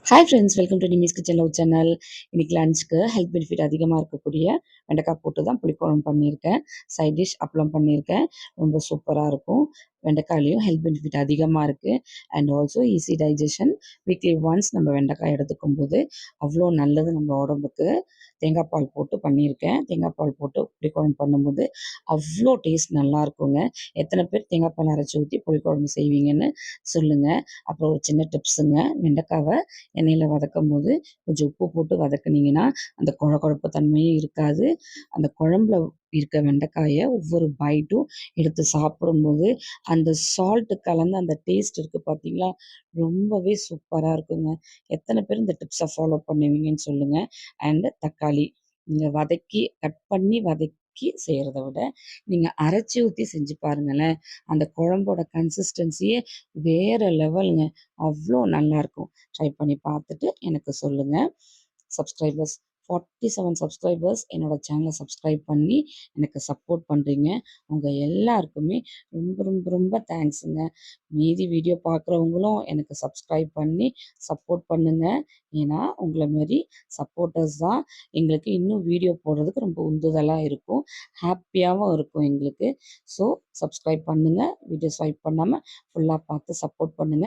Hi friends, welcome to நிமிஸ் kitchen love channel. இன்னைக்கு லஞ்சுக்கு health benefit அதிகமாக இருக்கக்கூடிய வெண்டைக்காய் போட்டு தான் புளிக்குழம்பு பண்ணியிருக்கேன். சைட் டிஷ் அப்பளம் பண்ணியிருக்கேன். ரொம்ப சூப்பராக இருக்கும். வெண்டைக்காயிலையும் ஹெல்த் பெனிஃபிட் அதிகமாக இருக்குது. And also easy digestion. Weekly once நம்ம வெண்டைக்காய் எடுத்துக்கும் போது அவ்வளோ நல்லது நம்ம உடம்புக்கு. தேங்காய் பால் போட்டு பண்ணியிருக்கேன். தேங்காய் பால் போட்டு புளிக்குழம்பு பண்ணும்போது அவ்வளோ டேஸ்ட் நல்லா இருக்குங்க. எத்தனை பேர் தேங்காய் பால் அரைச்சி ஊற்றி புளிக்குழம்பு செய்வீங்கன்னு சொல்லுங்கள். அப்புறம் ஒரு சின்ன டிப்ஸுங்க, வெண்டைக்காவை எண்ணெயில் வதக்கும் போது கொஞ்சம் உப்பு போட்டு வதக்குனீங்கன்னா அந்த கொழப்பு தன்மையும் இருக்காது. அந்த குழம்புல இருக்க வெண்டைக்காயை ஒவ்வொரு பைட்டும் எடுத்து சாப்பிடும்போது அந்த சால்ட்டு கலந்து அந்த டேஸ்ட் இருக்குது பார்த்தீங்களா, ரொம்பவே சூப்பராக இருக்குங்க. எத்தனை பேர் இந்த டிப்ஸை ஃபாலோ பண்ணுவீங்கன்னு சொல்லுங்கள். அண்டு தக்காளி நீங்கள் கட் பண்ணி வதக்கி செய்கிறத விட நீங்கள் அரைச்சி ஊற்றி செஞ்சு பாருங்களேன். அந்த குழம்போட கன்சிஸ்டன்சியே வேறு லெவலுங்க. அவ்வளோ நல்லாயிருக்கும். ட்ரை பண்ணி பார்த்துட்டு எனக்கு சொல்லுங்கள். சப்ஸ்கிரைபர்ஸ் 47 சப்ஸ்கிரைபர்ஸ் என்னோட சேனலை சப்ஸ்கிரைப் பண்ணி எனக்கு சப்போர்ட் பண்ணுறீங்க. உங்கள் எல்லாருக்குமே ரொம்ப ரொம்ப ரொம்ப தேங்க்ஸுங்க. மீதி வீடியோ பார்க்குறவங்களும் எனக்கு சப்ஸ்கிரைப் பண்ணி சப்போர்ட் பண்ணுங்கள். ஏன்னா உங்களை மாரி சப்போர்ட்டர்ஸ் தான் எங்களுக்கு இன்னும் வீடியோ போடுறதுக்கு ரொம்ப உந்துதலாக இருக்கும், ஹாப்பியாகவும் இருக்கும் எங்களுக்கு. ஸோ சப்ஸ்கிரைப் பண்ணுங்கள். வீடியோ ஸ்வைப் பண்ணாமல் ஃபுல்லாக பார்த்து சப்போர்ட் பண்ணுங்கள்.